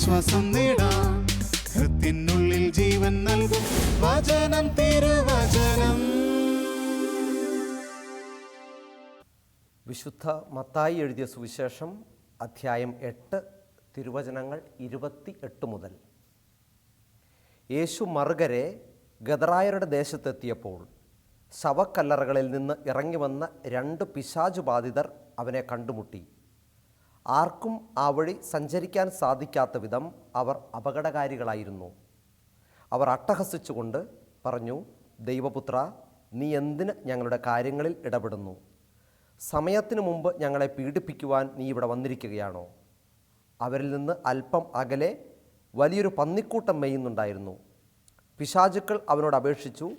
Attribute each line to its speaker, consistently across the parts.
Speaker 1: ആശ്വാസം നേടാം. ഹൃത്തിനുള്ളിൽ ജീവൻ നൽകും വചനം, തിരുവചനം.
Speaker 2: വിശുദ്ധ മത്തായി എഴുതിയ സുവിശേഷം അധ്യായം 8 തിരുവചനങ്ങൾ 28 മുതൽ. യേശു മറുകരെ ഗദറായരുടെ ദേശത്തെത്തിയപ്പോൾ ശവക്കല്ലറകളിൽ നിന്ന് ഇറങ്ങി വന്ന 2 പിശാചുബാധിതർ അവനെ കണ്ടുമുട്ടി. ആർക്കും ആ വഴി സഞ്ചരിക്കാൻ സാധിക്കാത്ത വിധം അവർ അപകടകാരികളായിരുന്നു. അവർ അട്ടഹസിച്ചുകൊണ്ട് പറഞ്ഞു, ദൈവപുത്ര, നീ എന്തിന് ഞങ്ങളുടെ കാര്യങ്ങളിൽ ഇടപെടുന്നു? സമയത്തിനു മുമ്പ് ഞങ്ങളെ പീഡിപ്പിക്കുവാൻ നീ ഇവിടെ വന്നിരിക്കുകയാണോ? അവരിൽ നിന്ന് അല്പം അകലെ വലിയൊരു പന്നിക്കൂട്ടം മേയുന്നുണ്ടായിരുന്നു. പിശാചുക്കൾ അവനോട് അപേക്ഷിച്ചു,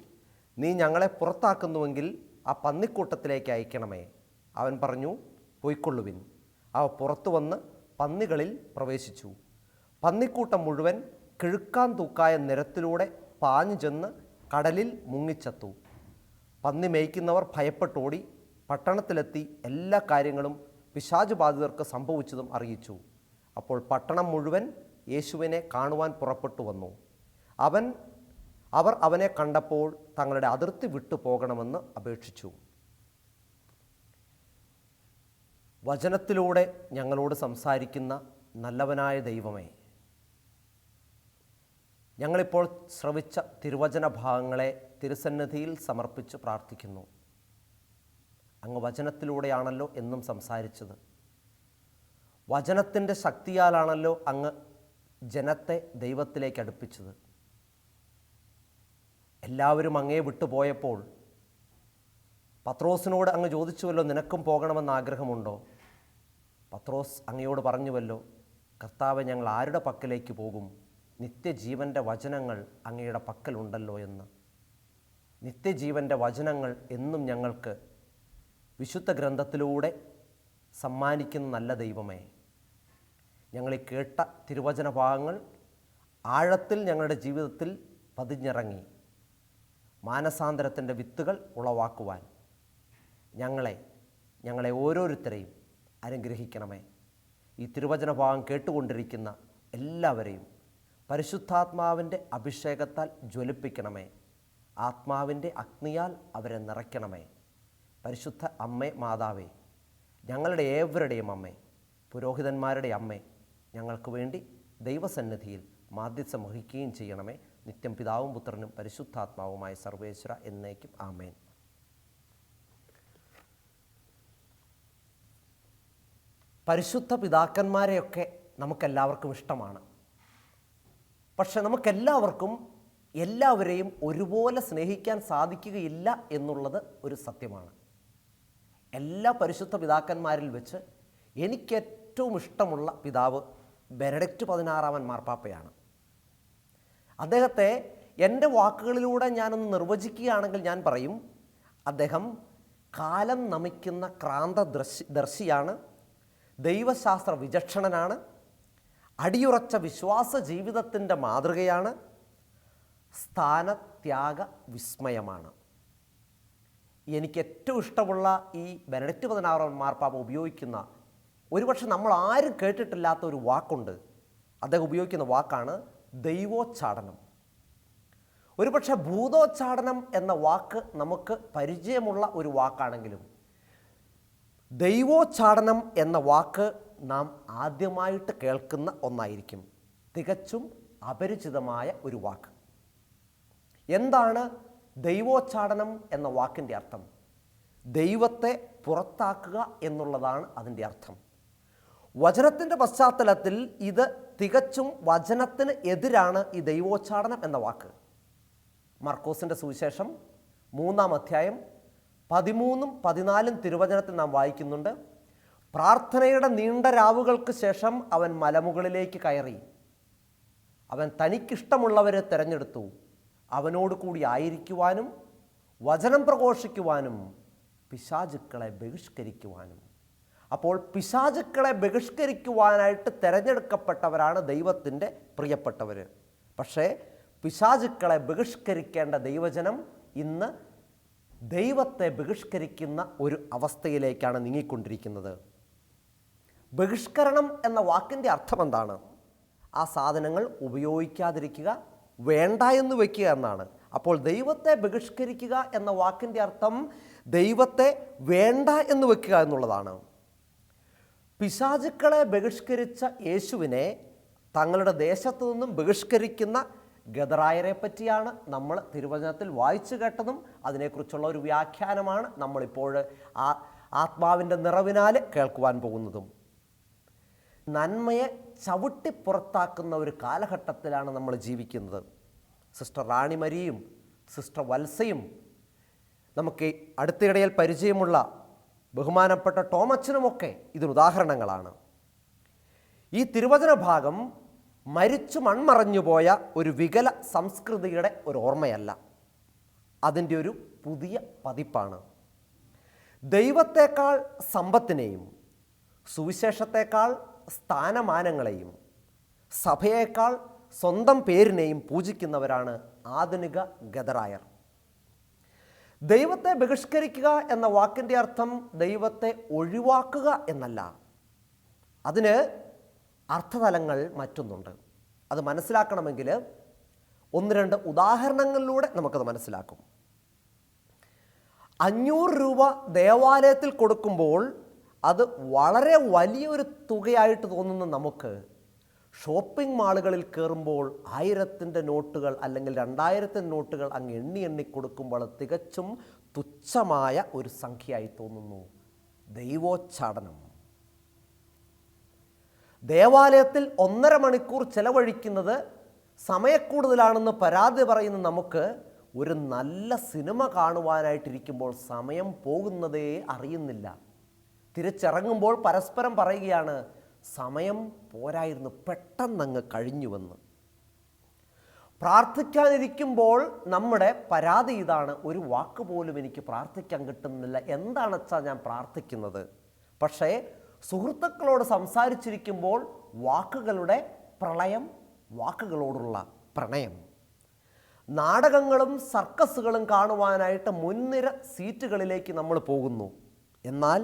Speaker 2: നീ ഞങ്ങളെ പുറത്താക്കുന്നുവെങ്കിൽ ആ പന്നിക്കൂട്ടത്തിലേക്ക് അയക്കണമേ. അവൻ പറഞ്ഞു, പൊയ്ക്കൊള്ളുവിൻ. അവ പുറത്തു വന്ന് പന്നികളിൽ പ്രവേശിച്ചു. പന്നിക്കൂട്ടം മുഴുവൻ കിഴുക്കാൻ തൂക്കായ നിരത്തിലൂടെ പാഞ്ഞു ചെന്ന് കടലിൽ മുങ്ങിച്ചത്തു. പന്നി മേയ്ക്കുന്നവർ ഭയപ്പെട്ടോടി പട്ടണത്തിലെത്തി എല്ലാ കാര്യങ്ങളും പിശാചുബാധിതർക്ക് സംഭവിച്ചതും അറിയിച്ചു. അപ്പോൾ പട്ടണം മുഴുവൻ യേശുവിനെ കാണുവാൻ പുറപ്പെട്ടു വന്നു. അവർ അവനെ കണ്ടപ്പോൾ തങ്ങളുടെ അതിർത്തി വിട്ടു പോകണമെന്ന് അപേക്ഷിച്ചു. വചനത്തിലൂടെ ഞങ്ങളോട് സംസാരിക്കുന്ന നല്ലവനായ ദൈവമേ, ഞങ്ങളിപ്പോൾ ശ്രവിച്ച തിരുവചന ഭാഗങ്ങളെ തിരുസന്നിധിയിൽ സമർപ്പിച്ച് പ്രാർത്ഥിക്കുന്നു. അങ്ങ് വചനത്തിലൂടെയാണല്ലോ എന്നും സംസാരിച്ചത്. വചനത്തിൻ്റെ ശക്തിയാലാണല്ലോ അങ്ങ് ജനത്തെ ദൈവത്തിലേക്ക് അടുപ്പിച്ചത്. എല്ലാവരും അങ്ങയെ വിട്ടുപോയപ്പോൾ പത്രോസിനോട് അങ്ങ് ചോദിച്ചുവല്ലോ, നിനക്കും പോകണമെന്ന് ആഗ്രഹമുണ്ടോ? പത്രോസ് അങ്ങയോട് പറഞ്ഞുവല്ലോ, കർത്താവെ, ഞങ്ങൾ ആരുടെ പക്കലേക്ക് പോകും? നിത്യജീവൻ്റെ വചനങ്ങൾ അങ്ങയുടെ പക്കലുണ്ടല്ലോ എന്ന്. നിത്യജീവൻ്റെ വചനങ്ങൾ എന്നും ഞങ്ങൾക്ക് വിശുദ്ധ ഗ്രന്ഥത്തിലൂടെ സമ്മാനിക്കുന്ന നല്ല ദൈവമേ, ഞങ്ങളീ കേട്ട തിരുവചന ഭാഗങ്ങൾ ആഴത്തിൽ ഞങ്ങളുടെ ജീവിതത്തിൽ പതിഞ്ഞിറങ്ങി മാനസാന്തരത്തിൻ്റെ വിത്തുകൾ ഉളവാക്കുവാൻ ഞങ്ങളെ ഓരോരുത്തരെയും അനുഗ്രഹിക്കണമേ. ഈ തിരുവചന ഭാഗം കേട്ടുകൊണ്ടിരിക്കുന്ന എല്ലാവരെയും പരിശുദ്ധാത്മാവിൻ്റെ അഭിഷേകത്താൽ ജ്വലിപ്പിക്കണമേ. ആത്മാവിൻ്റെ അഗ്നിയാൽ അവരെ നിറയ്ക്കണമേ. പരിശുദ്ധ അമ്മേ, മാതാവേ, ഞങ്ങളുടെ ഏവരുടെയും അമ്മേ, പുരോഹിതന്മാരുടെ അമ്മേ, ഞങ്ങൾക്ക് വേണ്ടി ദൈവസന്നിധിയിൽ മാധ്യസ്ഥം വഹിക്കുകയും ചെയ്യണമേ. നിത്യം പിതാവും പുത്രനും പരിശുദ്ധാത്മാവുമായ സർവേശ്വര എന്നേക്കും ആമേൻ. പരിശുദ്ധ പിതാക്കന്മാരെയൊക്കെ നമുക്കെല്ലാവർക്കും ഇഷ്ടമാണ്. പക്ഷെ നമുക്കെല്ലാവർക്കും എല്ലാവരെയും ഒരുപോലെ സ്നേഹിക്കാൻ സാധിക്കുകയില്ല എന്നുള്ളത് ഒരു സത്യമാണ്. എല്ലാ പരിശുദ്ധ പിതാക്കന്മാരിൽ വെച്ച് എനിക്കേറ്റവും ഇഷ്ടമുള്ള പിതാവ് ബെനഡിക്റ്റ് 16 മാർപ്പാപ്പയാണ്. അദ്ദേഹത്തെ എൻ്റെ വാക്കുകളിലൂടെ ഞാനൊന്ന് നിർവചിക്കുകയാണെങ്കിൽ ഞാൻ പറയും, അദ്ദേഹം കാലം നമിക്കുന്ന ക്രാന്തദർശിയാണ്, ദൈവശാസ്ത്ര വിചക്ഷണനാണ്, അടിയുറച്ച വിശ്വാസ ജീവിതത്തിൻ്റെ മാതൃകയാണ്, സ്ഥാനത്യാഗ വിസ്മയമാണ്. എനിക്ക് ഏറ്റവും ഇഷ്ടമുള്ള ഈ ബെനഡിക്റ്റ് 16 മാർപ്പാപ്പ ഉപയോഗിക്കുന്ന, ഒരുപക്ഷെ നമ്മൾ ആരും കേട്ടിട്ടില്ലാത്ത ഒരു വാക്കുണ്ട്. അദ്ദേഹം ഉപയോഗിക്കുന്ന വാക്കാണ് ദൈവോച്ചാടനം. ഒരുപക്ഷെ ഭൂതോച്ചാടനം എന്ന വാക്ക് നമുക്ക് പരിചയമുള്ള ഒരു വാക്കാണെങ്കിലും ദൈവോച്ചാടനം എന്ന വാക്ക് നാം ആദ്യമായിട്ട് കേൾക്കുന്ന ഒന്നായിരിക്കും. തികച്ചും അപരിചിതമായ ഒരു വാക്ക്. എന്താണ് ദൈവോച്ചാടനം എന്ന വാക്കിൻ്റെ അർത്ഥം? ദൈവത്തെ പുറത്താക്കുക എന്നുള്ളതാണ് അതിൻ്റെ അർത്ഥം. വചനത്തിൻ്റെ പശ്ചാത്തലത്തിൽ ഇത് തികച്ചും വചനത്തിന് എതിരാണ് ഈ ദൈവോച്ചാടനം എന്ന വാക്ക്. മർക്കോസിൻ്റെ സുവിശേഷം 3-ാം അധ്യായം 13-14 തിരുവചനത്തിൽ നാം വായിക്കുന്നുണ്ട്. പ്രാർത്ഥനയുടെ നീണ്ട രാവുകൾക്ക് ശേഷം അവൻ മലമുകളിലേക്ക് കയറി. അവൻ തനിക്കിഷ്ടമുള്ളവരെ തിരഞ്ഞെടുത്തു, അവനോട് കൂടി ആയിരിക്കുവാനും വചനം പ്രഘോഷിക്കുവാനും പിശാചുക്കളെ ബഹിഷ്കരിക്കുവാനും. അപ്പോൾ പിശാചുക്കളെ ബഹിഷ്കരിക്കുവാനായിട്ട് തിരഞ്ഞെടുക്കപ്പെട്ടവരാണ് ദൈവത്തിൻ്റെ പ്രിയപ്പെട്ടവർ. പക്ഷേ പിശാചുക്കളെ ബഹിഷ്കരിക്കേണ്ട ദൈവജനം ഇന്ന് ദൈവത്തെ ബഹിഷ്കരിക്കുന്ന ഒരു അവസ്ഥയിലേക്കാണ് നീങ്ങിക്കൊണ്ടിരിക്കുന്നത്. ബഹിഷ്കരണം എന്ന വാക്കിൻ്റെ അർത്ഥം എന്താണ്? ആ സാധനങ്ങൾ ഉപയോഗിക്കാതിരിക്കുക, വേണ്ട എന്ന് വയ്ക്കുക എന്നാണ്. അപ്പോൾ ദൈവത്തെ ബഹിഷ്കരിക്കുക എന്ന വാക്കിൻ്റെ അർത്ഥം ദൈവത്തെ വേണ്ട എന്ന് വയ്ക്കുക എന്നുള്ളതാണ്. പിശാചുക്കളെ ബഹിഷ്കരിച്ച യേശുവിനെ തങ്ങളുടെ ദേശത്തു നിന്നും ബഹിഷ്കരിക്കുന്ന ഗദറായരെ പറ്റിയാണ് നമ്മൾ തിരുവചനത്തിൽ വായിച്ചു കേട്ടതും അതിനെക്കുറിച്ചുള്ള ഒരു വ്യാഖ്യാനമാണ് നമ്മളിപ്പോൾ ആത്മാവിൻ്റെ നിറവിനാൽ കേൾക്കുവാൻ പോകുന്നതും. നന്മയെ ചവിട്ടി പുറത്താക്കുന്ന ഒരു കാലഘട്ടത്തിലാണ് നമ്മൾ ജീവിക്കുന്നത്. സിസ്റ്റർ റാണി മരിയും സിസ്റ്റർ വത്സയും നമുക്ക് അടുത്തിടയിൽ പരിചയമുള്ള ബഹുമാനപ്പെട്ട ടോമച്ചനുമൊക്കെ ഇതിനുദാഹരണങ്ങളാണ്. ഈ തിരുവചന ഭാഗം മരിച്ചു മൺമറഞ്ഞുപോയ ഒരു വികല സംസ്കൃതിയുടെ ഒരു ഓർമ്മയല്ല, അതിൻ്റെ ഒരു പുതിയ പതിപ്പാണ്. ദൈവത്തേക്കാൾ സമ്പത്തിനെയും സുവിശേഷത്തേക്കാൾ സ്ഥാനമാനങ്ങളെയും സഭയേക്കാൾ സ്വന്തം പേരിനെയും പൂജിക്കുന്നവരാണ് ആധുനിക ഗദറായർ. ദൈവത്തെ ബഹിഷ്കരിക്കുക എന്ന വാക്കിൻ്റെ അർത്ഥം ദൈവത്തെ ഒഴിവാക്കുക എന്നല്ല. അതിന് അർത്ഥതലങ്ങൾ മറ്റൊന്നുണ്ട്. അത് മനസ്സിലാക്കണമെങ്കിൽ 1-2 ഉദാഹരണങ്ങളിലൂടെ നമുക്കത് മനസ്സിലാക്കും. 500 രൂപ ദേവാലയത്തിൽ കൊടുക്കുമ്പോൾ അത് വളരെ വലിയൊരു തുകയായിട്ട് തോന്നുന്ന നമുക്ക് ഷോപ്പിംഗ് മാളുകളിൽ കയറുമ്പോൾ 1000-ൻ്റെ നോട്ടുകൾ അല്ലെങ്കിൽ 2000-ൻ്റെ നോട്ടുകൾ അങ്ങ് എണ്ണി കൊടുക്കുമ്പോൾ തികച്ചും തുച്ഛമായ ഒരു സംഖ്യയായി തോന്നുന്നു. ദൈവോച്ചാടനം. ദേവാലയത്തിൽ 1.5 മണിക്കൂർ ചെലവഴിക്കുന്നത് സമയക്കൂടുതലാണെന്ന് പരാതി പറയുന്ന നമുക്ക് ഒരു നല്ല സിനിമ കാണുവാനായിട്ടിരിക്കുമ്പോൾ സമയം പോകുന്നതേ അറിയുന്നില്ല. തിരിച്ചിറങ്ങുമ്പോൾ പരസ്പരം പറയുകയാണ്, സമയം പോരായിരുന്നു, പെട്ടെന്നങ്ങ് കഴിഞ്ഞുവെന്ന്. പ്രാർത്ഥിക്കാനിരിക്കുമ്പോൾ നമ്മുടെ പരാതി ഇതാണ്, ഒരു വാക്ക് പോലും എനിക്ക് പ്രാർത്ഥിക്കാൻ കിട്ടുന്നില്ല, എന്താണെച്ചാ ഞാൻ പ്രാർത്ഥിക്കുന്നത്. പക്ഷേ സുഹൃത്തുക്കളോട് സംസാരിച്ചിരിക്കുമ്പോൾ വാക്കുകളുടെ പ്രളയം, വാക്കുകളോടുള്ള പ്രണയം. നാടകങ്ങളും സർക്കസുകളും കാണുവാനായിട്ട് മുൻനിര സീറ്റുകളിലേക്ക് നമ്മൾ പോകുന്നു. എന്നാൽ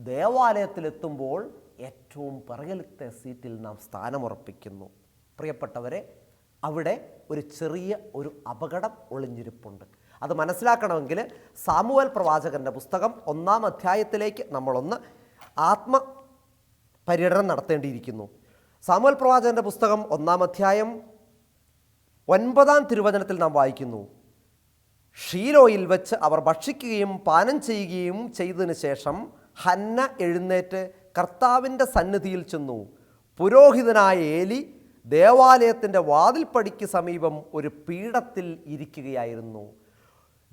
Speaker 2: ദേവാലയത്തിലെത്തുമ്പോൾ ഏറ്റവും പിറകിലത്തെ സീറ്റിൽ നാം സ്ഥാനമുറപ്പിക്കുന്നു. പ്രിയപ്പെട്ടവരെ, അവിടെ ഒരു ചെറിയ ഒരു അപകടം ഒളിഞ്ഞിരിപ്പുണ്ട്. അത് മനസ്സിലാക്കണമെങ്കിൽ സാമുവേൽ പ്രവാചകൻ്റെ പുസ്തകം 1-ാം അധ്യായത്തിലേക്ക് നമ്മളൊന്ന് ആത്മപര്യടനം നടത്തേണ്ടിയിരിക്കുന്നു. സാമുവേൽ പ്രവാചകൻ്റെ പുസ്തകം 1-ാം അധ്യായം 9-ാം തിരുവചനത്തിൽ നാം വായിക്കുന്നു, ഷീലോയിൽ വെച്ച് അവർ ഭക്ഷിക്കുകയും പാനം ചെയ്യുകയും ചെയ്തതിന് ശേഷം ഹന്ന എഴുന്നേറ്റ് കർത്താവിൻ്റെ സന്നിധിയിൽ ചെന്നു. പുരോഹിതനായ ഏലി ദേവാലയത്തിൻ്റെ വാതിൽപ്പടിക്ക് സമീപം ഒരു പീഠത്തിൽ ഇരിക്കുകയായിരുന്നു.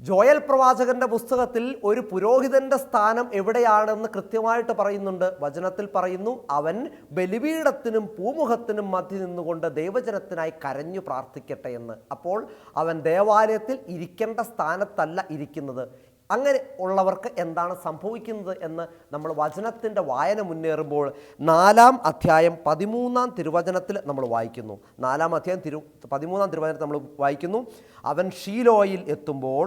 Speaker 2: ജോയൽ പ്രവാചകന്റെ പുസ്തകത്തിൽ ഒരു പുരോഹിതന്റെ സ്ഥാനം എവിടെയാണെന്ന് കൃത്യമായിട്ട് പറയുന്നുണ്ട്. വചനത്തിൽ പറയുന്നു, അവൻ ബലിപീഠത്തിനും പൂമുഖത്തിനും മധ്യ നിന്നുകൊണ്ട് ദൈവജനത്തിനായി കരഞ്ഞു പ്രാർത്ഥിക്കട്ടെ എന്ന്. അപ്പോൾ അവൻ ദേവാലയത്തിൽ ഇരിക്കേണ്ട സ്ഥാനത്തല്ല ഇരിക്കുന്നത്. അങ്ങനെ ഉള്ളവർക്ക് എന്താണ് സംഭവിക്കുന്നത് എന്ന് നമ്മൾ വചനത്തിൻ്റെ വായന മുന്നേറുമ്പോൾ 4-ാം അധ്യായം 13-ാം തിരുവചനത്തിൽ നമ്മൾ വായിക്കുന്നു. 4-ാം അധ്യായം 13-ാം തിരുവചനത്തിൽ നമ്മൾ വായിക്കുന്നു, അവൻ ഷീലോയിൽ എത്തുമ്പോൾ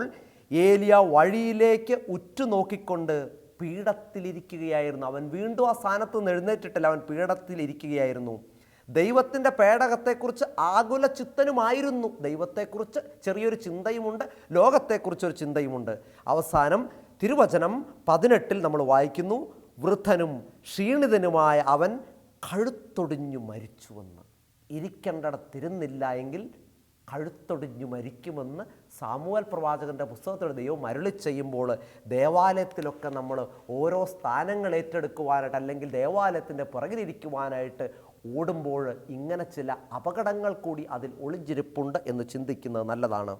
Speaker 2: ഏലിയ വഴിയിലേക്ക് ഉറ്റുനോക്കിക്കൊണ്ട് പീഠത്തിലിരിക്കുകയായിരുന്നു. അവൻ വീണ്ടും ആ സ്ഥാനത്ത് നിന്ന് എഴുന്നേറ്റിട്ടില്ല, അവൻ പീഠത്തിലിരിക്കുകയായിരുന്നു. ദൈവത്തിൻ്റെ പേടകത്തെക്കുറിച്ച് ആകുല ചിത്തനുമായിരുന്നു. ദൈവത്തെക്കുറിച്ച് ചെറിയൊരു ചിന്തയുമുണ്ട്, ലോകത്തെക്കുറിച്ചൊരു ചിന്തയുമുണ്ട്. അവസാനം തിരുവചനം 18 നമ്മൾ വായിക്കുന്നു, വൃദ്ധനും ക്ഷീണിതനുമായ അവൻ കഴുത്തൊടിഞ്ഞു മരിച്ചുവെന്ന്. ഇരിക്കേണ്ടിടത്തിരുന്നില്ല എങ്കിൽ കഴുത്തൊടിഞ്ഞു മരിക്കുമെന്ന് സാമുവേൽ പ്രവാചകൻ്റെ പുസ്തകത്തിൽ ദൈവം അരുളി ചെയ്യുമ്പോൾ ദേവാലയത്തിലൊക്കെ നമ്മൾ ഓരോ സ്ഥാനങ്ങൾ ഏറ്റെടുക്കുവാനായിട്ട് അല്ലെങ്കിൽ ദേവാലയത്തിൻ്റെ പുറകിലിരിക്കുവാനായിട്ട് ഓടുമ്പോൾ ഇങ്ങനെ ചില അപകടങ്ങൾ കൂടി അതിൽ ഒളിഞ്ഞിരിപ്പുണ്ട് എന്ന് ചിന്തിക്കുന്നത് നല്ലതാണ്.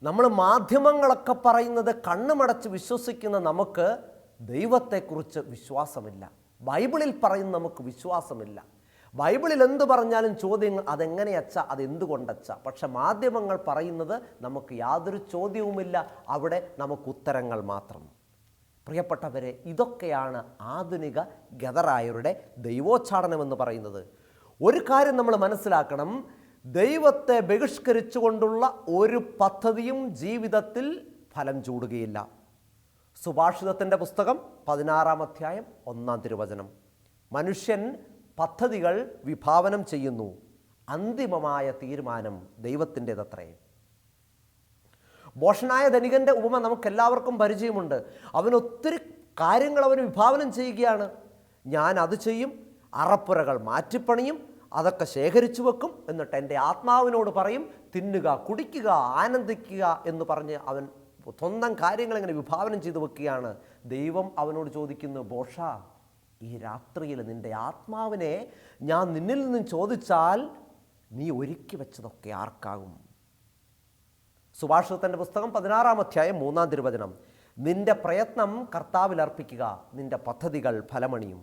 Speaker 2: നമ്മൾ മാധ്യമങ്ങളൊക്കെ പറയുന്നത് കണ്ണുമടച്ച് വിശ്വസിക്കുന്ന നമുക്ക് ദൈവത്തെക്കുറിച്ച് വിശ്വാസമില്ല. ബൈബിളിൽ പറയുന്ന നമുക്ക് വിശ്വാസമില്ല. ബൈബിളിൽ എന്ത് പറഞ്ഞാലും ചോദ്യങ്ങൾ, അതെങ്ങനെയച്ചാ, അതെന്തുകൊണ്ടച്ചാ. പക്ഷെ മാധ്യമങ്ങൾ പറയുന്നത് നമുക്ക് യാതൊരു ചോദ്യവുമില്ല, അവിടെ നമുക്ക് ഉത്തരങ്ങൾ മാത്രം. പ്രിയപ്പെട്ടവരെ, ഇതൊക്കെയാണ് ആധുനിക ഗദറായരുടെ ദൈവോച്ചാടനമെന്ന് പറയുന്നത്. ഒരു കാര്യം നമ്മൾ മനസ്സിലാക്കണം, ദൈവത്തെ ബഹിഷ്കരിച്ചുകൊണ്ടുള്ള ഒരു പദ്ധതിയും ജീവിതത്തിൽ ഫലം ചൂടുകയില്ല. സുഭാഷിതത്തിൻ്റെ പുസ്തകം 16-ാം അധ്യായം 1-ാം തിരുവചനം, മനുഷ്യൻ പദ്ധതികൾ വിഭാവനം ചെയ്യുന്നു. അന്തിമമായ തീരുമാനം ദൈവത്തിൻ്റെതത്രേ. ഭോഷനായ ധനികൻ്റെ ഉപമ നമുക്കെല്ലാവർക്കും പരിചയമുണ്ട്. അവൻ ഒത്തിരി കാര്യങ്ങൾ അവന് വിഭാവനം ചെയ്യുകയാണ്. ഞാൻ അത് ചെയ്യും, അറപ്പുരകൾ മാറ്റിപ്പണിയും, അതൊക്കെ ശേഖരിച്ചു വെക്കും, എന്നിട്ട് എൻ്റെ ആത്മാവിനോട് പറയും തിന്നുക, കുടിക്കുക, ആനന്ദിക്കുക എന്ന് പറഞ്ഞ് അവൻ സ്വന്തം കാര്യങ്ങൾ ഇങ്ങനെ വിഭാവനം ചെയ്തു വെക്കുകയാണ്. ദൈവം അവനോട് ചോദിക്കുന്നു, ബോഷ, ഈ രാത്രിയിൽ നിൻ്റെ ആത്മാവിനെ ഞാൻ നിന്നിൽ നിന്നും ചോദിച്ചാൽ നീ ഒരുക്കി വെച്ചതൊക്കെ ആർക്കാകും? സുഭാഷിതത്തിൻ്റെ പുസ്തകം 16-ാം അധ്യായം 3-ാം തിരുവചനം. നിന്റെ പ്രയത്നം കർത്താവിൽ അർപ്പിക്കുക, നിന്റെ പദ്ധതികൾ ഫലമണിയും.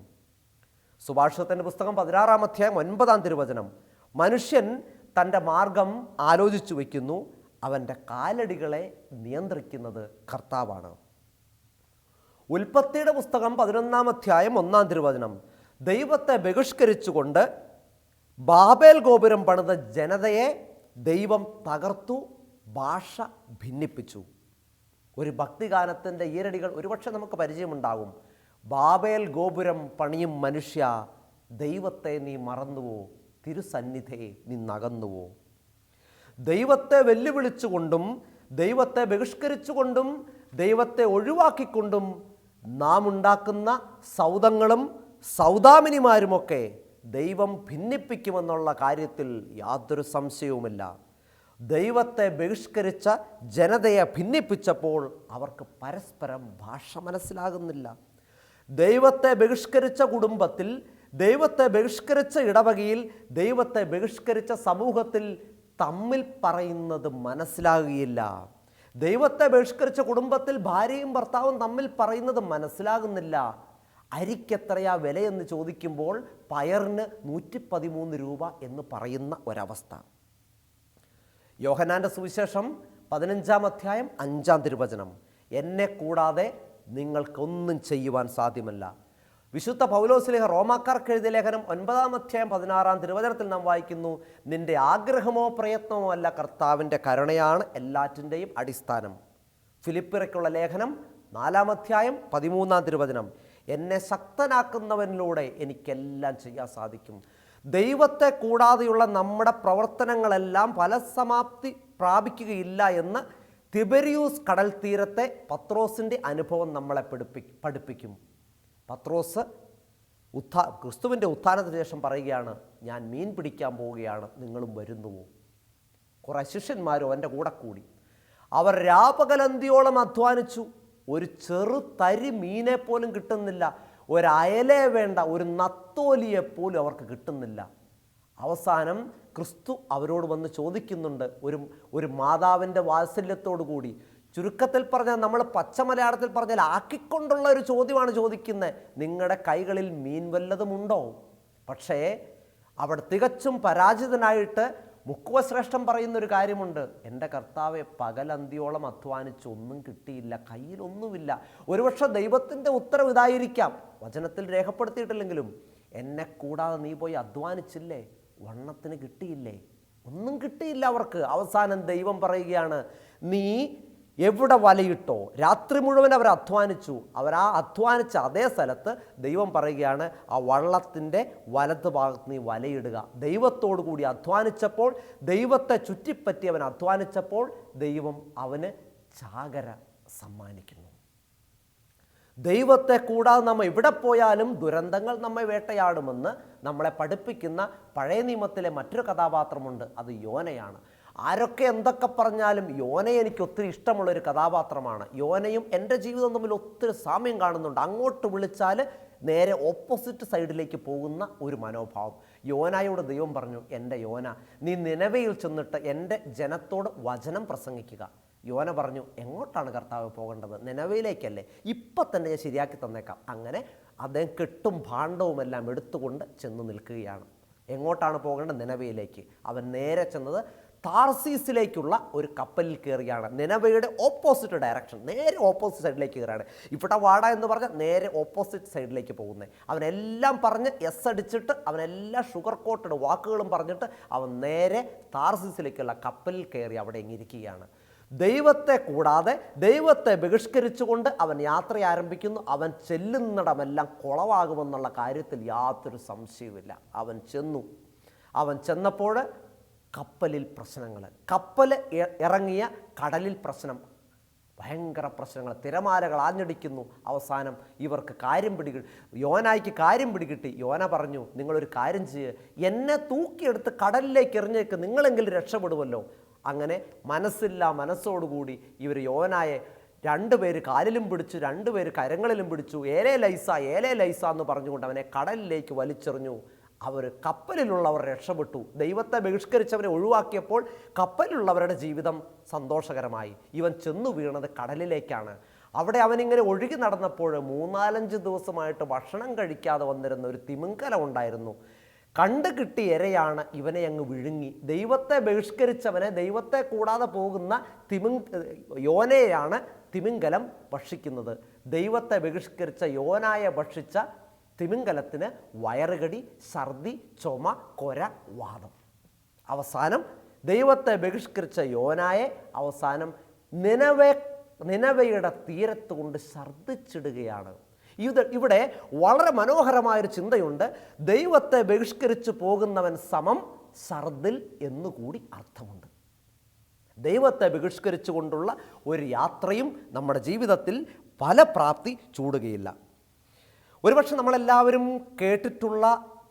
Speaker 2: സുഭാഷിതത്തിൻ്റെ പുസ്തകം 16-ാം അധ്യായം 9-ാം തിരുവചനം. മനുഷ്യൻ തൻ്റെ മാർഗം ആലോചിച്ചു വയ്ക്കുന്നു, അവൻ്റെ കാലടികളെ നിയന്ത്രിക്കുന്നത് കർത്താവാണ്. ഉൽപ്പത്തിയുടെ പുസ്തകം 11-ാം അധ്യായം 1-ാം തിരുവചനം. ദൈവത്തെ ബഹിഷ്കരിച്ചുകൊണ്ട് ബാബേൽ ഗോപുരം പണിത ജനതയെ ദൈവം തകർത്തു, ഭാഷ ഭിന്നിപ്പിച്ചു. ഒരു ഭക്തിഗാനത്തിൻ്റെ ഈരടികൾ ഒരുപക്ഷെ നമുക്ക് പരിചയമുണ്ടാകും. ബാബേൽ ഗോപുരം പണിയും മനുഷ്യ, ദൈവത്തെ നീ മറന്നുവോ, തിരുസന്നിധിയെ നീ നകന്നുവോ? ദൈവത്തെ വെല്ലുവിളിച്ചുകൊണ്ടും ദൈവത്തെ ബഹിഷ്കരിച്ചുകൊണ്ടും ദൈവത്തെ ഒഴിവാക്കിക്കൊണ്ടും നാം ഉണ്ടാക്കുന്ന സൗദങ്ങളും സൗദാമിനിമാരുമൊക്കെ ദൈവം ഭിന്നിപ്പിക്കുമെന്നുള്ള കാര്യത്തിൽ യാതൊരു സംശയവുമില്ല. ദൈവത്തെ ബഹിഷ്കരിച്ച ജനതയെ ഭിന്നിപ്പിച്ചപ്പോൾ അവർക്ക് പരസ്പരം ഭാഷ മനസ്സിലാകുന്നില്ല. ദൈവത്തെ ബഹിഷ്കരിച്ച കുടുംബത്തിൽ, ദൈവത്തെ ബഹിഷ്കരിച്ച ഇടവകയിൽ, ദൈവത്തെ ബഹിഷ്കരിച്ച സമൂഹത്തിൽ തമ്മിൽ പറയുന്നത് മനസ്സിലാകുകയില്ല. ദൈവത്തെ ബഹിഷ്കരിച്ച കുടുംബത്തിൽ ഭാര്യയും ഭർത്താവും തമ്മിൽ പറയുന്നത് മനസ്സിലാകുന്നില്ല. അരിക്കെത്രയാ വിലയെന്ന് ചോദിക്കുമ്പോൾ പയറിന് 113 രൂപ എന്ന് പറയുന്ന ഒരവസ്ഥ. യോഹന്നാൻ്റെ സുവിശേഷം 15-ാം അധ്യായം 5-ാം തിരുവചനം. എന്നെ കൂടാതെ നിങ്ങൾക്കൊന്നും ചെയ്യുവാൻ സാധ്യമല്ല. വിശുദ്ധ പൗലോസ്ലീഹ റോമാക്കാർക്ക് എഴുതിയ ലേഖനം 9-ാം അധ്യായം 16-ാം തിരുവചനത്തിൽ നാം വായിക്കുന്നു, നിന്റെ ആഗ്രഹമോ പ്രയത്നമോ അല്ല, കർത്താവിൻ്റെ കരുണയാണ് എല്ലാറ്റിൻ്റെയും അടിസ്ഥാനം. ഫിലിപ്പിയർക്കുള്ള ലേഖനം 4-ാം അധ്യായം 13-ാം തിരുവചനം. എന്നെ ശക്തനാക്കുന്നവനിലൂടെ എനിക്കെല്ലാം ചെയ്യാൻ സാധിക്കും. ദൈവത്തെ കൂടാതെയുള്ള നമ്മുടെ പ്രവർത്തനങ്ങളെല്ലാം ഫലസമാപ്തി പ്രാപിക്കുകയില്ല എന്ന് തിബെരിയൂസ് കടൽ തീരത്തെ പത്രോസിൻ്റെ അനുഭവം നമ്മളെ പഠിപ്പിക്കും. പത്രോസ് ക്രിസ്തുവിൻ്റെ ഉത്ഥാനത്തിന് ശേഷം പറയുകയാണ്, ഞാൻ മീൻ പിടിക്കാൻ പോവുകയാണ്, നിങ്ങളും വരുന്നുവോ? കുറേ ശിഷ്യന്മാരും അവൻ്റെ കൂടെ കൂടി. അവർ രാപകലന്തിയോളം അധ്വാനിച്ചു. ഒരു ചെറു തരി മീനെ പോലും കിട്ടുന്നില്ല. ഒരയലേ വേണ്ട, ഒരു നത്തോലിയെപ്പോലും അവർക്ക് കിട്ടുന്നില്ല. അവസാനം ക്രിസ്തു അവരോട് വന്ന് ചോദിക്കുന്നുണ്ട്, ഒരു മാതാവിൻ്റെ വാത്സല്യത്തോടു കൂടി. ചുരുക്കത്തിൽ പറഞ്ഞാൽ, നമ്മൾ പച്ച മലയാളത്തിൽ പറഞ്ഞാൽ ആക്കിക്കൊണ്ടുള്ള ഒരു ചോദ്യമാണ് ചോദിക്കുന്നത്, നിങ്ങളുടെ കൈകളിൽ മീൻ വല്ലതുമുണ്ടോ? പക്ഷേ അവിടെ തികച്ചും പരാജിതനായിട്ട് മുക്കുവശ്രേഷ്ഠം പറയുന്നൊരു കാര്യമുണ്ട്, എൻ്റെ കർത്താവെ, പകലന്തിയോളം അധ്വാനിച്ച് ഒന്നും കിട്ടിയില്ല, കയ്യിലൊന്നുമില്ല. ഒരുപക്ഷെ ദൈവത്തിൻ്റെ ഉത്തരവ് ഇതായിരിക്കാം, വചനത്തിൽ രേഖപ്പെടുത്തിയിട്ടില്ലെങ്കിലും, എന്നെ കൂടാതെ നീ പോയി അധ്വാനിച്ചില്ലേ, വണ്ണത്തിന് കിട്ടിയില്ലേ? ഒന്നും കിട്ടിയില്ല അവർക്ക്. അവസാനം ദൈവം പറയുകയാണ്, നീ എവിടെ വലയിട്ടോ? രാത്രി മുഴുവൻ അവർ അധ്വാനിച്ചു. അവരാ അധ്വാനിച്ച അതേ സ്ഥലത്ത് ദൈവം പറയുകയാണ്, ആ വള്ളത്തിൻ്റെ വലത്ത് ഭാഗത്ത് നീ വലയിടുക. ദൈവത്തോടു കൂടി അധ്വാനിച്ചപ്പോൾ, ദൈവത്തെ ചുറ്റിപ്പറ്റി അവൻ അധ്വാനിച്ചപ്പോൾ ദൈവം അവന് ചാകര സമ്മാനിക്കുന്നു. ദൈവത്തെ കൂടാതെ നമ്മൾ എവിടെ പോയാലും ദുരന്തങ്ങൾ നമ്മെ വേട്ടയാടുമെന്ന് നമ്മളെ പഠിപ്പിക്കുന്ന പഴയ നിയമത്തിലെ മറ്റൊരു കഥാപാത്രമുണ്ട്, അത് യോനയാണ്. ആരൊക്കെ എന്തൊക്കെ പറഞ്ഞാലും യോനയെ എനിക്ക് ഒത്തിരി ഇഷ്ടമുള്ളൊരു കഥാപാത്രമാണ്. യോനയും എൻ്റെ ജീവിതം തമ്മിൽ ഒത്തിരി സാമ്യം കാണുന്നുണ്ട്. അങ്ങോട്ട് വിളിച്ചാൽ നേരെ ഓപ്പോസിറ്റ് സൈഡിലേക്ക് പോകുന്ന ഒരു മനോഭാവം. യോനായോട് ദൈവം പറഞ്ഞു, എൻ്റെ യോന, നീ നിനവയിൽ ചെന്നിട്ട് എൻ്റെ ജനത്തോട് വചനം പ്രസംഗിക്കുക. യോന പറഞ്ഞു, എങ്ങോട്ടാണ് കർത്താവ് പോകേണ്ടത്? നിനവയിലേക്കല്ലേ, ഇപ്പം തന്നെ ഞാൻ ശരിയാക്കി തന്നേക്കാം. അങ്ങനെ അദ്ദേഹം കെട്ടും ഭാണ്ഡവുമെല്ലാം എടുത്തുകൊണ്ട് ചെന്ന് നിൽക്കുകയാണ്. എങ്ങോട്ടാണ് പോകേണ്ടത്? നിനവയിലേക്ക്. അവൻ നേരെ ചെന്നത് താർസീസിലേക്കുള്ള ഒരു കപ്പലിൽ കയറുകയാണ്. നിനവയുടെ ഓപ്പോസിറ്റ് ഡയറക്ഷൻ, നേരെ ഓപ്പോസിറ്റ് സൈഡിലേക്ക് കയറുകയാണ്. ഇവിടെ വാട എന്ന് പറഞ്ഞാൽ നേരെ ഓപ്പോസിറ്റ് സൈഡിലേക്ക് പോകുന്നത്. അവനെല്ലാം പറഞ്ഞ് എസ് അടിച്ചിട്ട്, അവനെല്ലാം ഷുഗർ കോട്ടഡ് വാക്കുകളും പറഞ്ഞിട്ട് അവൻ നേരെ താർസീസിലേക്കുള്ള കപ്പലിൽ കയറി അവിടെ ഇരിക്കുകയാണ്. ദൈവത്തെ കൂടാതെ ദൈവത്തെ ബഹിഷ്കരിച്ചുകൊണ്ട് അവൻ യാത്ര ആരംഭിക്കുന്നു. അവൻ ചെല്ലുന്നിടമെല്ലാം കുളവാകുമെന്നുള്ള കാര്യത്തിൽ യാതൊരു സംശയവുമില്ല. അവൻ ചെന്നപ്പോൾ കപ്പലിൽ പ്രശ്നങ്ങൾ, കപ്പൽ ഇറങ്ങിയ കടലിൽ പ്രശ്നം, ഭയങ്കര പ്രശ്നങ്ങൾ, തിരമാലകൾ ആഞ്ഞടിക്കുന്നു. അവസാനം ഇവർക്ക് യോനായ്ക്ക് കാര്യം പിടികിട്ടി. യോന പറഞ്ഞു, നിങ്ങളൊരു കാര്യം ചെയ്യുക, എന്നെ തൂക്കിയെടുത്ത് കടലിലേക്ക് എറിഞ്ഞേക്ക്, നിങ്ങളെങ്കിലും രക്ഷപ്പെടുമല്ലോ. അങ്ങനെ മനസ്സോടുകൂടി ഇവർ യോനായെ 2 പേര് കാലിലും പിടിച്ചു, 2 പേര് കരങ്ങളിലും പിടിച്ചു. ഏലേ ലൈസ എന്ന് പറഞ്ഞുകൊണ്ട് അവനെ കടലിലേക്ക് വലിച്ചെറിഞ്ഞു. കപ്പലിലുള്ളവർ രക്ഷപ്പെട്ടു. ദൈവത്തെ ബഹിഷ്കരിച്ചവരെ ഒഴിവാക്കിയപ്പോൾ കപ്പലിലുള്ളവരുടെ ജീവിതം സന്തോഷകരമായി. ഇവൻ ചെന്നു വീണത് കടലിലേക്കാണ്. അവിടെ അവനിങ്ങനെ ഒഴുകി നടന്നപ്പോൾ 3-4 ദിവസമായിട്ട് ഭക്ഷണം കഴിക്കാതെ വന്നിരുന്ന ഒരു തിമിംഗലം ഉണ്ടായിരുന്നു. കണ്ടു കിട്ടിയ ഇരയാണ് ഇവനെ അങ്ങ് വിഴുങ്ങി. ദൈവത്തെ ബഹിഷ്കരിച്ചവനെ, ദൈവത്തെ കൂടാതെ പോകുന്ന യോനയെയാണ് തിമിംഗലം ഭക്ഷിക്കുന്നത്. ദൈവത്തെ ബഹിഷ്കരിച്ച യോനായെ ഭക്ഷിച്ച തിമിംഗലത്തിന് വയറുകടി, ഛർദി, ചുമ, കൊര, വാദം. അവസാനം ദൈവത്തെ ബഹിഷ്കരിച്ച യോനായെ അവസാനം നിനവയുടെ തീരത്ത് കൊണ്ട് ഛർദിച്ചിടുകയാണ്. ഇവിടെ വളരെ മനോഹരമായൊരു ചിന്തയുണ്ട്. ദൈവത്തെ ബഹിഷ്കരിച്ച് പോകുന്നവൻ സമം ഛർദിൽ എന്നുകൂടി അർത്ഥമുണ്ട്. ദൈവത്തെ ബഹിഷ്കരിച്ചുകൊണ്ടുള്ള ഒരു യാത്രയും നമ്മുടെ ജീവിതത്തിൽ ഫലപ്രാപ്തി ചൂടുകയില്ല. ഒരുപക്ഷെ നമ്മളെല്ലാവരും കേട്ടിട്ടുള്ള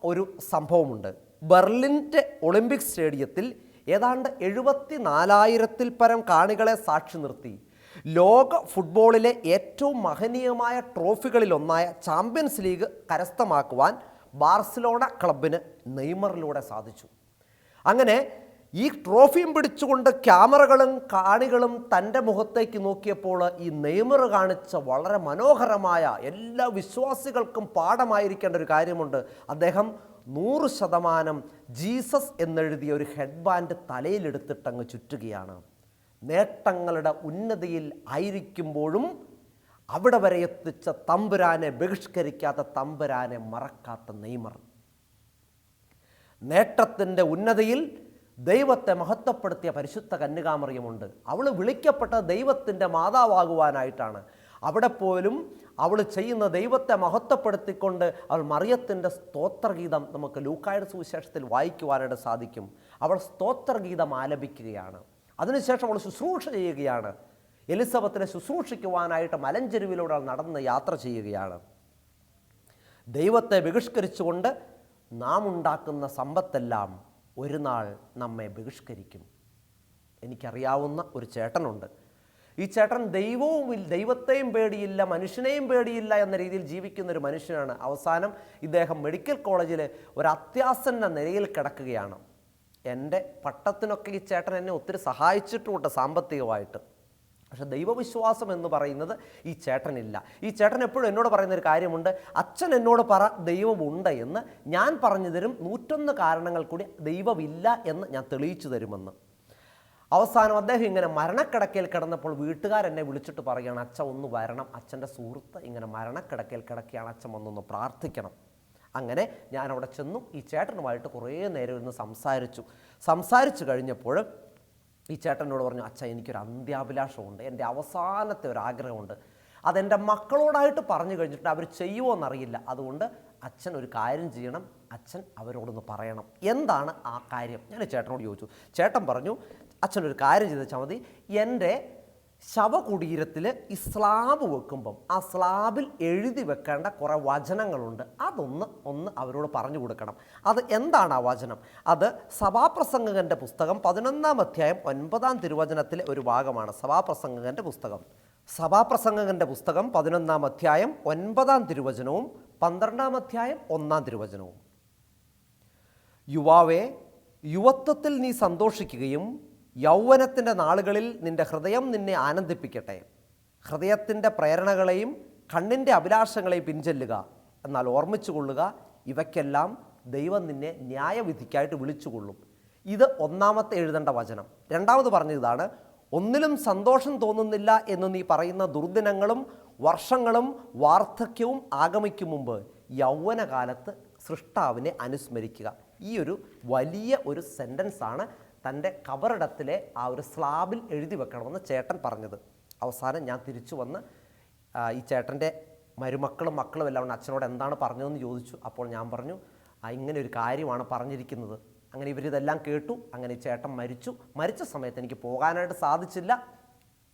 Speaker 2: ഒരു സംഭവമുണ്ട്. ബെർലിൻ്റെ ഒളിമ്പിക് സ്റ്റേഡിയത്തിൽ ഏതാണ്ട് 74,000-ൽ പരം കാണികളെ സാക്ഷി നിർത്തി ലോക ഫുട്ബോളിലെ ഏറ്റവും മഹനീയമായ ട്രോഫികളിലൊന്നായ ചാമ്പ്യൻസ് ലീഗ് കരസ്ഥമാക്കുവാൻ ബാർസലോണ ക്ലബിന് നെയ്മറിലൂടെ സാധിച്ചു. അങ്ങനെ ഈ ട്രോഫിയും പിടിച്ചുകൊണ്ട് ക്യാമറകളും കാണികളും തൻ്റെ മുഖത്തേക്ക് നോക്കിയപ്പോൾ ഈ നെയ്മർ കാണിച്ച വളരെ മനോഹരമായ, എല്ലാ വിശ്വാസികൾക്കും പാഠമായിരിക്കേണ്ട ഒരു കാര്യമുണ്ട്. അദ്ദേഹം 100% ജീസസ് എന്നെഴുതിയ ഒരു ഹെഡ് ബാൻഡ് തലയിലെടുത്തിട്ടങ്ങ് ചുറ്റുകയാണ്. നേട്ടങ്ങളുടെ ഉന്നതിയിൽ ആയിരിക്കുമ്പോഴും അവിടെ വരെ എത്തിച്ച തമ്പുരാനെ ബഹിഷ്കരിക്കാത്ത, തമ്പുരാനെ മറക്കാത്ത നെയ്മർ, നേട്ടത്തിൻ്റെ ഉന്നതിയിൽ ദൈവത്തെ മഹത്വപ്പെടുത്തിയ പരിശുദ്ധ കന്യകാമറിയമുണ്ട്. അവൾ വിളിക്കപ്പെട്ട ദൈവത്തിൻ്റെ മാതാവാകുവാനായിട്ടാണ്. അവിടെ പോലും അവൾ ചെയ്യുന്ന ദൈവത്തെ മഹത്വപ്പെടുത്തിക്കൊണ്ട് അവൾ മറിയത്തിൻ്റെ സ്തോത്രഗീതം നമുക്ക് ലൂക്കായുടെ സുവിശേഷത്തിൽ വായിക്കുവാനായിട്ട് സാധിക്കും. അവൾ സ്തോത്രഗീതം ആലപിക്കുകയാണ്. അതിനുശേഷം അവൾ ശുശ്രൂഷ ചെയ്യുകയാണ്. എലിസബത്തിനെ ശുശ്രൂഷിക്കുവാനായിട്ട് മലഞ്ചെരുവിലൂടെ നടന്ന് യാത്ര ചെയ്യുകയാണ്. ദൈവത്തെ ബഹിഷ്കരിച്ചുകൊണ്ട് നാം ഉണ്ടാക്കുന്ന സമ്പത്തെല്ലാം ഒരു നാൾ നമ്മെ ബഹിഷ്കരിക്കും. എനിക്കറിയാവുന്ന ഒരു ചേട്ടനുണ്ട്. ഈ ചേട്ടൻ ദൈവത്തെയും പേടിയില്ല, മനുഷ്യനെയും പേടിയില്ല എന്ന രീതിയിൽ ജീവിക്കുന്ന ഒരു മനുഷ്യനാണ്. അവസാനം ഇദ്ദേഹം മെഡിക്കൽ കോളേജിൽ ഒരു അത്യാസന്ന നിലയിൽ കിടക്കുകയാണ്. എൻ്റെ പട്ടത്തിനൊക്കെ ഈ ചേട്ടൻ എന്നെ ഒത്തിരി സഹായിച്ചിട്ടുമുണ്ട് സാമ്പത്തികമായിട്ട്. പക്ഷെ ദൈവവിശ്വാസം എന്ന് പറയുന്നത് ഈ ചേട്ടനില്ല. ഈ ചേട്ടൻ എപ്പോഴും എന്നോട് പറയുന്നൊരു കാര്യമുണ്ട്, അച്ഛൻ എന്നോട് പറ ദൈവമുണ്ട് എന്ന്, ഞാൻ പറഞ്ഞു തരും 101 കാരണങ്ങൾ കൂടി ദൈവമില്ല എന്ന് ഞാൻ തെളിയിച്ചു തരുമെന്ന്. അവസാനം അദ്ദേഹം ഇങ്ങനെ മരണക്കിടക്കയിൽ കിടന്നപ്പോൾ വീട്ടുകാരെന്നെ വിളിച്ചിട്ട് പറയുകയാണ്, അച്ഛൻ ഒന്ന് വരണം, അച്ഛൻ്റെ സുഹൃത്ത് ഇങ്ങനെ മരണക്കിടക്കയിൽ കിടക്കുകയാണ്, അച്ഛൻ വന്നൊന്ന് പ്രാർത്ഥിക്കണം. അങ്ങനെ ഞാൻ അവിടെ ചെന്നു. ഈ ചേട്ടനുമായിട്ട് കുറേ നേരം ഇരുന്ന് സംസാരിച്ചു കഴിഞ്ഞപ്പോൾ ഈ ചേട്ടനോട് പറഞ്ഞു, അച്ഛാ എനിക്കൊരു അന്ത്യാഭിലാഷമുണ്ട്, എൻ്റെ അവസാനത്തെ ഒരു ആഗ്രഹമുണ്ട്, അതെൻ്റെ മക്കളോടായിട്ട് പറഞ്ഞു കഴിഞ്ഞിട്ട് അവർ ചെയ്യുമോ എന്നറിയില്ല, അതുകൊണ്ട് അച്ഛൻ ഒരു കാര്യം ചെയ്യണം, അച്ഛൻ അവരോടൊന്ന് പറയണം. എന്താണ് ആ കാര്യം? ഞാൻ ചേട്ടനോട് ചോദിച്ചു. ചേട്ടൻ പറഞ്ഞു, അച്ഛനൊരു കാര്യം ചെയ്ത് വെച്ചാൽ മതി, എൻ്റെ ശവകുടീരത്തിൽ ഈ സ്ലാബ് വെക്കുമ്പം ആ സ്ലാബിൽ എഴുതി വെക്കേണ്ട കുറേ വചനങ്ങളുണ്ട്, അതൊന്ന് അവരോട് പറഞ്ഞു കൊടുക്കണം. അത് എന്താണ് ആ വചനം? അത് സഭാപ്രസംഗകൻ്റെ പുസ്തകം 11-ാം അധ്യായം 9-ാം തിരുവചനത്തിലെ ഒരു ഭാഗമാണ്. സഭാപ്രസംഗകൻ്റെ പുസ്തകം 11-ാം അധ്യായം 9-ാം തിരുവചനവും 12-ാം അധ്യായം 1-ാം തിരുവചനവും. യുവാവേ, യുവത്വത്തിൽ നീ സന്തോഷിക്കുകയും യൗവനത്തിൻ്റെ നാളുകളിൽ നിൻ്റെ ഹൃദയം നിന്നെ ആനന്ദിപ്പിക്കട്ടെ. ഹൃദയത്തിൻ്റെ പ്രേരണകളെയും കണ്ണിൻ്റെ അഭിലാഷങ്ങളെയും പിൻചെല്ലുക, എന്നാൽ ഓർമ്മിച്ചുകൊള്ളുക, ഇവയ്ക്കെല്ലാം ദൈവം നിന്നെ ന്യായവിധിക്കായിട്ട് വിളിച്ചുകൊള്ളും. ഇത് ഒന്നാമത്തെ എഴുതേണ്ട വചനം. രണ്ടാമത് പറഞ്ഞതാണ്, ഒന്നിലും സന്തോഷം തോന്നുന്നില്ല എന്ന് നീ പറയുന്ന ദുർദിനങ്ങളും വർഷങ്ങളും വാർദ്ധക്യവും ആഗമിക്കും മുമ്പ് യൗവനകാലത്ത് സൃഷ്ടാവിനെ അനുസ്മരിക്കുക. ഈ ഒരു വലിയ ഒരു സെൻറ്റൻസാണ് തൻ്റെ കബറിടത്തിലെ ആ ഒരു സ്ലാബിൽ എഴുതി വെക്കണമെന്ന് ചേട്ടൻ പറഞ്ഞത്. അവസാനം ഞാൻ തിരിച്ചു വന്ന് ഈ ചേട്ടൻ്റെ മരുമക്കളും മക്കളും എല്ലാം കൊണ്ട് അച്ഛനോട് എന്താണ് പറഞ്ഞതെന്ന് ചോദിച്ചു. അപ്പോൾ ഞാൻ പറഞ്ഞു, ഇങ്ങനെ ഒരു കാര്യമാണ് പറഞ്ഞിരിക്കുന്നത്. അങ്ങനെ ഇവരിതെല്ലാം കേട്ടു. അങ്ങനെ ഈ ചേട്ടൻ മരിച്ച സമയത്ത് എനിക്ക് പോകാനായിട്ട് സാധിച്ചില്ല.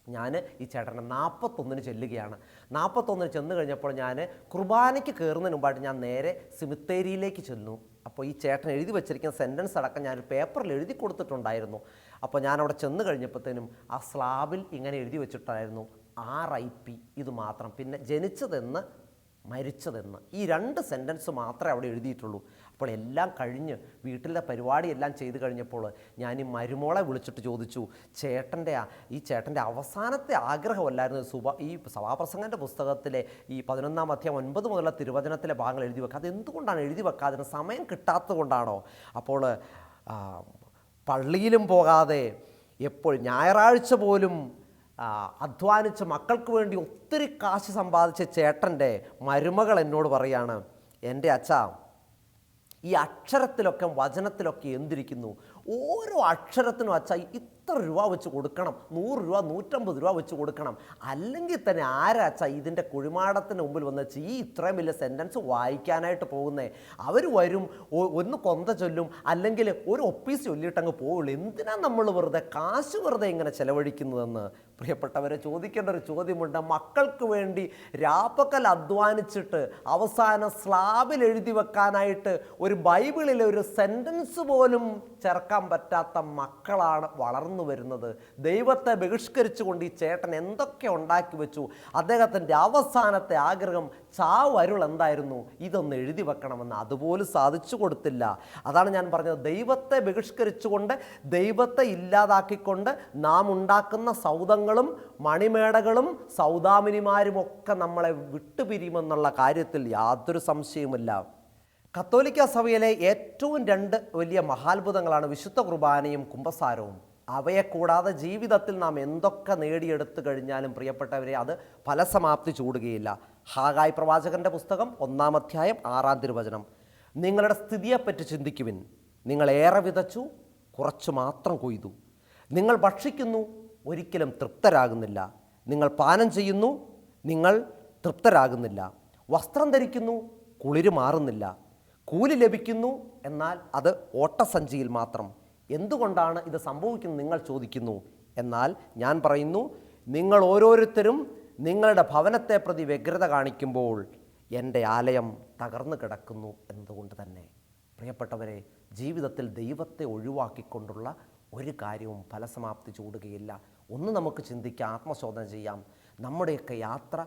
Speaker 2: ഞാൻ ഈ ചേട്ടനെ 41 ചെല്ലുകയാണ്. 41 ചെന്ന് കഴിഞ്ഞപ്പോൾ ഞാൻ കുർബാനയ്ക്ക് കയറുന്നതിന് മുമ്പായിട്ട് ഞാൻ നേരെ സിമിത്തേരിയിലേക്ക് ചെന്നു. അപ്പോൾ ഈ ചേട്ടൻ എഴുതി വെച്ചിരിക്കുന്ന സെൻറ്റൻസ് അടക്കം ഞാൻ പേപ്പറിൽ എഴുതി കൊടുത്തിട്ടുണ്ടായിരുന്നു. അപ്പോൾ ഞാൻ അവിടെ ചെന്ന് കഴിഞ്ഞപ്പോഴത്തേനും ആ സ്ലാബിൽ ഇങ്ങനെ എഴുതി വെച്ചിട്ടായിരുന്നു RIP ഇത് മാത്രം. പിന്നെ ജനിച്ചതെന്ന് മരിച്ചതെന്ന് ഈ 2 സെൻറ്റൻസ് മാത്രമേ അവിടെ എഴുതിയിട്ടുള്ളൂ. അപ്പോൾ എല്ലാം കഴിഞ്ഞ് വീട്ടിലെ പരിപാടിയെല്ലാം ചെയ്ത് കഴിഞ്ഞപ്പോൾ ഞാൻ ഈ മരുമോളെ വിളിച്ചിട്ട് ചോദിച്ചു, ഈ ചേട്ടൻ്റെ അവസാനത്തെ ആഗ്രഹമല്ലായിരുന്നു ഈ സഭാപ്രസംഗൻ്റെ പുസ്തകത്തിലെ ഈ 11-ാം അധ്യായം 9 മുതലുള്ള തിരുവചനത്തിലെ ഭാഗങ്ങൾ എഴുതി വെക്കുക, അതെന്തുകൊണ്ടാണ് എഴുതി വെക്കാതിന് സമയം കിട്ടാത്തത് കൊണ്ടാണോ? അപ്പോൾ പള്ളിയിലും പോകാതെ എപ്പോൾ ഞായറാഴ്ച പോലും അധ്വാനിച്ച് മക്കൾക്ക് വേണ്ടി ഒത്തിരി കാശ് സമ്പാദിച്ച ചേട്ടൻ്റെ മരുമകൾ എന്നോട് പറയാണ്, എൻ്റെ അച്ഛാ, ഈ അക്ഷരത്തിലൊക്കെ വചനത്തിലൊക്കെ എന്തിരിക്കുന്നു? ഓരോ അക്ഷരത്തിനും അച്ഛാ ഇത്ര രൂപ വെച്ച് കൊടുക്കണം, 100 രൂപ 150 രൂപ വെച്ച് കൊടുക്കണം. അല്ലെങ്കിൽ തന്നെ ആരാ അച്ഛാ ഇതിൻ്റെ കുഴിമാടത്തിന് മുമ്പിൽ വന്ന് വെച്ച് ഈ ഇത്രയും വലിയ സെൻറ്റൻസ് വായിക്കാനായിട്ട് പോകുന്നേ? അവർ വരും, ഒന്ന് കൊന്ത ചൊല്ലും, അല്ലെങ്കിൽ ഒരു ഒപ്പീസ് ചൊല്ലിയിട്ടങ്ങ് പോവുള്ളൂ. എന്തിനാണ് നമ്മൾ കാശ് വെറുതെ ഇങ്ങനെ ചെലവഴിക്കുന്നതെന്ന് പ്രിയപ്പെട്ടവരെ ചോദിക്കേണ്ട ഒരു ചോദ്യമുണ്ട്. മക്കൾക്ക് വേണ്ടി രാപ്പകൽ അധ്വാനിച്ചിട്ട് അവസാനം സ്ലാബിൽ എഴുതി വെക്കാനായിട്ട് ഒരു ബൈബിളിലെ ഒരു സെൻറ്റൻസ് പോലും ചേർക്കാൻ പറ്റാത്ത മക്കളാണ് വളർന്നു വരുന്നത്. ദൈവത്തെ ബഹിഷ്കരിച്ചുകൊണ്ട് ഈ ചേട്ടൻ എന്തൊക്കെ ഉണ്ടാക്കി വെച്ചു. അദ്ദേഹത്തിൻ്റെ അവസാനത്തെ ആഗ്രഹം ചാവരുൾ എന്തായിരുന്നു? ഇതൊന്ന് എഴുതി വെക്കണമെന്ന്. അതുപോലും സാധിച്ചു കൊടുത്തില്ല. അതാണ് ഞാൻ പറഞ്ഞത്, ദൈവത്തെ ബഹിഷ്കരിച്ചുകൊണ്ട് ദൈവത്തെ ഇല്ലാതാക്കിക്കൊണ്ട് നാം ഉണ്ടാക്കുന്ന സൗധങ്ങളും മണിമേടകളും സൗദാമിനിമാരും ഒക്കെ നമ്മളെ വിട്ടുപിരിയുമെന്നുള്ള കാര്യത്തിൽ യാതൊരു സംശയവുമില്ല. കത്തോലിക്ക സഭയിലെ ഏറ്റവും 2 വലിയ മഹാത്ഭുതങ്ങളാണ് വിശുദ്ധ കുർബാനയും കുമ്പസാരവും. അവയെ കൂടാതെ ജീവിതത്തിൽ നാം എന്തൊക്കെ നേടിയെടുത്തു കഴിഞ്ഞാലും പ്രിയപ്പെട്ടവരെ അത് ഫലസമാപ്തി ചൂടുകയില്ല. ഹാഗായി പ്രവാചകന്റെ പുസ്തകം 1-ാം അധ്യായം 6-ാം തിരുവചനം, നിങ്ങളുടെ സ്ഥിതിയെപ്പറ്റി ചിന്തിക്കുവിൻ. നിങ്ങൾ ഏറെ വിതച്ചു, കുറച്ചു മാത്രം കൊയ്തു. നിങ്ങൾ ഭക്ഷിക്കുന്നു, ഒരിക്കലും തൃപ്തരാകുന്നില്ല. നിങ്ങൾ പാനം ചെയ്യുന്നു, നിങ്ങൾ തൃപ്തരാകുന്നില്ല. വസ്ത്രം ധരിക്കുന്നു, കുളിര് മാറുന്നില്ല. കൂലി ലഭിക്കുന്നു, എന്നാൽ അത് ഓട്ടസഞ്ചിയിൽ മാത്രം. എന്തുകൊണ്ടാണ് ഇത് സംഭവിക്കുന്നത് നിങ്ങൾ ചോദിക്കുന്നു. എന്നാൽ ഞാൻ പറയുന്നു, നിങ്ങൾ ഓരോരുത്തരും നിങ്ങളുടെ ഭവനത്തെ പ്രതി വ്യഗ്രത കാണിക്കുമ്പോൾ എൻ്റെ ആലയം തകർന്നു കിടക്കുന്നു എന്നതുകൊണ്ട് തന്നെ. പ്രിയപ്പെട്ടവരെ, ജീവിതത്തിൽ ദൈവത്തെ ഒഴിവാക്കിക്കൊണ്ടുള്ള ഒരു കാര്യവും ഫലസമാപ്തി ചൂടുകയില്ല. ഒന്ന് നമുക്ക് ചിന്തിക്കാം, ആത്മശോധന ചെയ്യാം. നമ്മുടെയൊക്കെ യാത്ര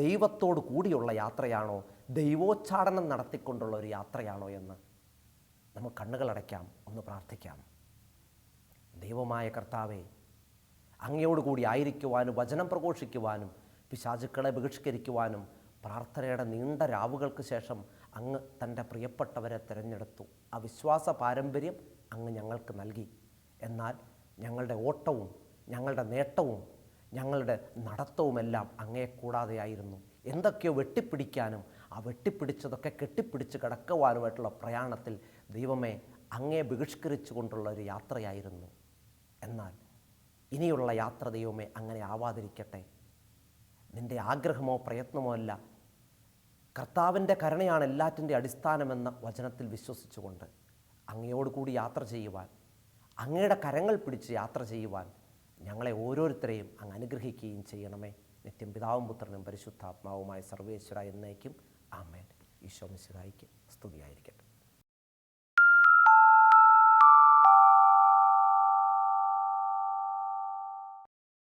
Speaker 2: ദൈവത്തോടു കൂടിയുള്ള യാത്രയാണോ, ദൈവോച്ചാടനം നടത്തിക്കൊണ്ടുള്ള ഒരു യാത്രയാണോ എന്ന് നമുക്ക് കണ്ണുകളടയ്ക്കാം, ഒന്ന് പ്രാർത്ഥിക്കാം. ദൈവമായ കർത്താവേ, അങ്ങയോടുകൂടി ആയിരിക്കുവാനും വചനം പ്രഘോഷിക്കുവാനും പിശാചുക്കളെ ബഹിഷ്കരിക്കുവാനും പ്രാർത്ഥനയുടെ നീണ്ട രാവുകൾക്ക് ശേഷം അങ്ങ് തൻ്റെ പ്രിയപ്പെട്ടവരെ തിരഞ്ഞെടുത്തു. ആ വിശ്വാസ പാരമ്പര്യം അങ്ങ് ഞങ്ങൾക്ക് നൽകി. എന്നാൽ ഞങ്ങളുടെ ഓട്ടവും ഞങ്ങളുടെ നേട്ടവും ഞങ്ങളുടെ നടത്തവുമെല്ലാം അങ്ങയെ കൂടാതെയായിരുന്നു. എന്തൊക്കെയോ വെട്ടിപ്പിടിക്കാനും ആ വെട്ടിപ്പിടിച്ചതൊക്കെ കെട്ടിപ്പിടിച്ച് കിടക്കുവാനുമായിട്ടുള്ള പ്രയാണത്തിൽ ദൈവമേ അങ്ങയെ ബഹിഷ്കരിച്ചു കൊണ്ടുള്ള ഒരു യാത്രയായിരുന്നു. എന്നാൽ ഇനിയുള്ള യാത്ര ദൈവമേ അങ്ങനെ ആവാതിരിക്കട്ടെ. നിൻ്റെ ആഗ്രഹമോ പ്രയത്നമോ അല്ല, കർത്താവിൻ്റെ കരുണയാണ് എല്ലാറ്റിൻ്റെ അടിസ്ഥാനമെന്ന വചനത്തിൽ വിശ്വസിച്ചുകൊണ്ട് അങ്ങയോടുകൂടി യാത്ര ചെയ്യുവാൻ, അങ്ങയുടെ കരങ്ങൾ പിടിച്ച് യാത്ര ചെയ്യുവാൻ ഞങ്ങളെ ഓരോരുത്തരെയും അങ്ങ് അനുഗ്രഹിക്കുകയും ചെയ്യണമേ. നിത്യം പിതാവും പുത്രനും പരിശുദ്ധാത്മാവുമായ സർവേശ്വര എന്നേക്കും ആമേൻ. ഈശോ മിശിഹായ്ക്ക് സ്തുതിയായി.